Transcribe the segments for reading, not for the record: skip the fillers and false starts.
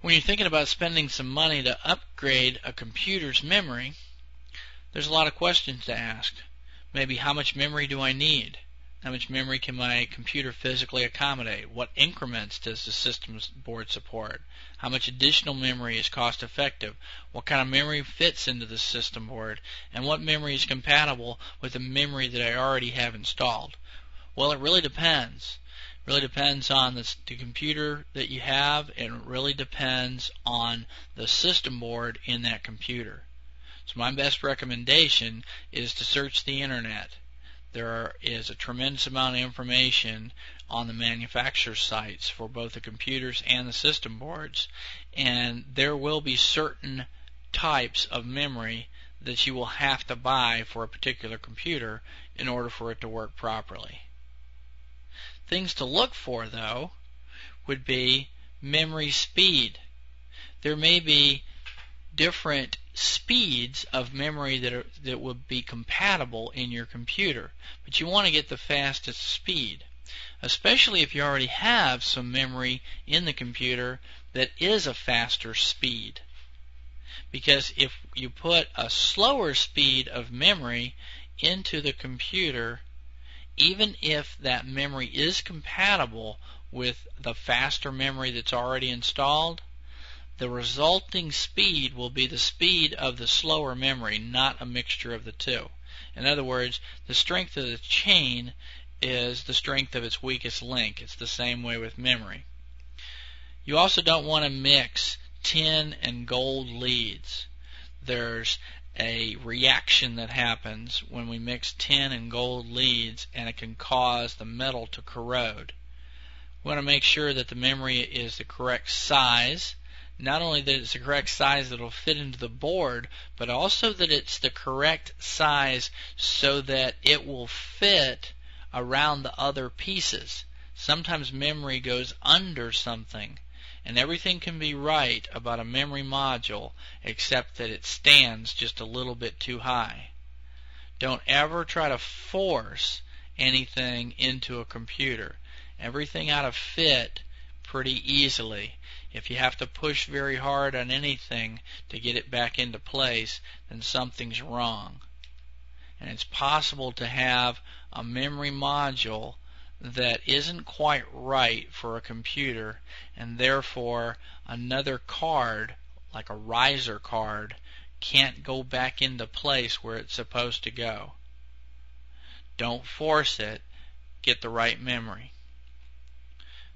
When you're thinking about spending some money to upgrade a computer's memory, there's a lot of questions to ask. Maybe, how much memory do I need? How much memory can my computer physically accommodate? What increments does the system board support? How much additional memory is cost effective? What kind of memory fits into the system board? And what memory is compatible with the memory that I already have installed? Well, it really depends. It really depends on the computer that you have, and it really depends on the system board in that computer. So my best recommendation is to search the internet. There is a tremendous amount of information on the manufacturer sites for both the computers and the system boards, and there will be certain types of memory that you will have to buy for a particular computer in order for it to work properly. Things to look for, though, would be memory speed. There may be different speeds of memory that would be compatible in your computer, but you want to get the fastest speed, especially if you already have some memory in the computer that is a faster speed. Because if you put a slower speed of memory into the computer, even if that memory is compatible with the faster memory that's already installed, the resulting speed will be the speed of the slower memory, not a mixture of the two. In other words, the strength of the chain is the strength of its weakest link. It's the same way with memory. You also don't want to mix tin and gold leads. There's a reaction that happens when we mix tin and gold leads, and it can cause the metal to corrode. We want to make sure that the memory is the correct size. Not only that it's the correct size that will fit into the board, but also that it's the correct size so that it will fit around the other pieces. Sometimes memory goes under something, and everything can be right about a memory module except that it stands just a little bit too high. Don't ever try to force anything into a computer. Everything ought to fit pretty easily. If you have to push very hard on anything to get it back into place, then something's wrong. And it's possible to have a memory module that isn't quite right for a computer, and therefore another card, like a riser card, can't go back into place where it's supposed to go. Don't force it. Get the right memory.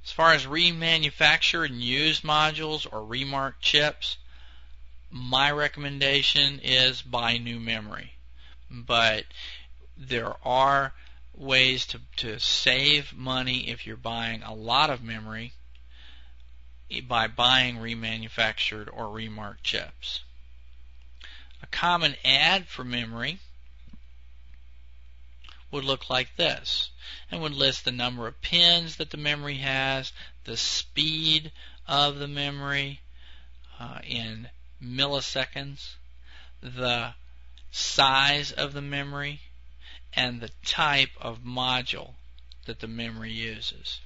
As far as remanufactured and used modules or remarked chips, my recommendation is buy new memory. But there are ways to save money if you're buying a lot of memory by buying remanufactured or remarked chips. A common ad for memory would look like this, and would list the number of pins that the memory has, the speed of the memory in milliseconds, the size of the memory, and the type of module that the memory uses.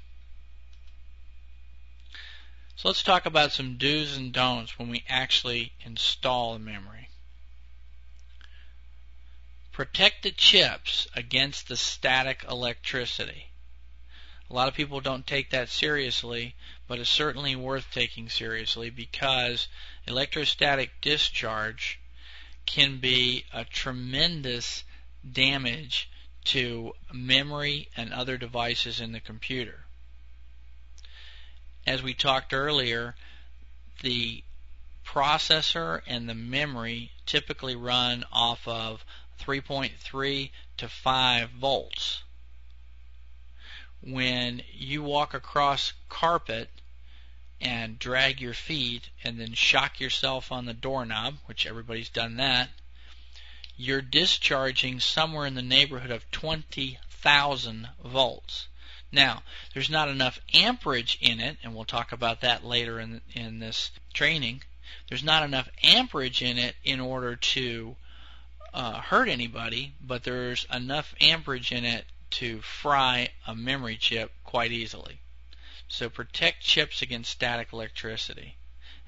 So let's talk about some do's and don'ts when we actually install the memory. Protect the chips against the static electricity. A lot of people don't take that seriously, but it's certainly worth taking seriously because electrostatic discharge can be a tremendous damage to memory and other devices in the computer. As we talked earlier, the processor and the memory typically run off of 3.3 to 5 volts. When you walk across carpet and drag your feet and then shock yourself on the doorknob, which everybody's done that, you're discharging somewhere in the neighborhood of 20,000 volts. Now, there's not enough amperage in it, and we'll talk about that later in this training. There's not enough amperage in it in order to hurt anybody, but there's enough amperage in it to fry a memory chip quite easily. So protect chips against static electricity.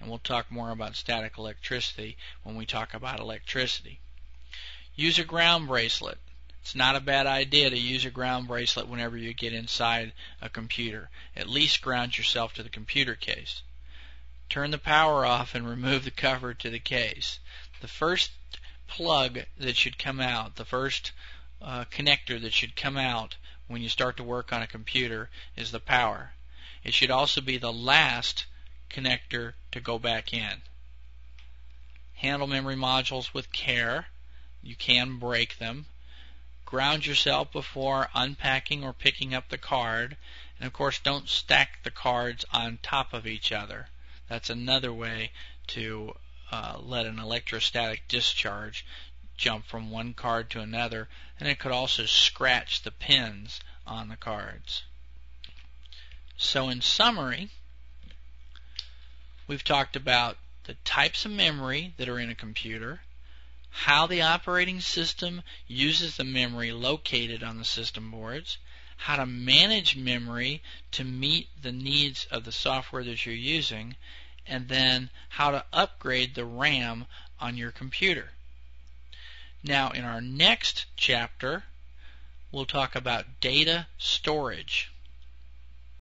and we'll talk more about static electricity when we talk about electricity. Use a ground bracelet. It's not a bad idea to use a ground bracelet whenever you get inside a computer. At least ground yourself to the computer case. Turn the power off and remove the cover to the case. The first plug that should come out, the first connector that should come out when you start to work on a computer is the power. It should also be the last connector to go back in. Handle memory modules with care. You can break them. Ground yourself before unpacking or picking up the card. And of course, don't stack the cards on top of each other. That's another way to let an electrostatic discharge jump from one card to another, and it could also scratch the pins on the cards. So in summary, we've talked about the types of memory that are in a computer, how the operating system uses the memory located on the system boards, how to manage memory to meet the needs of the software that you're using, and then how to upgrade the RAM on your computer. Now in our next chapter, we'll talk about data storage.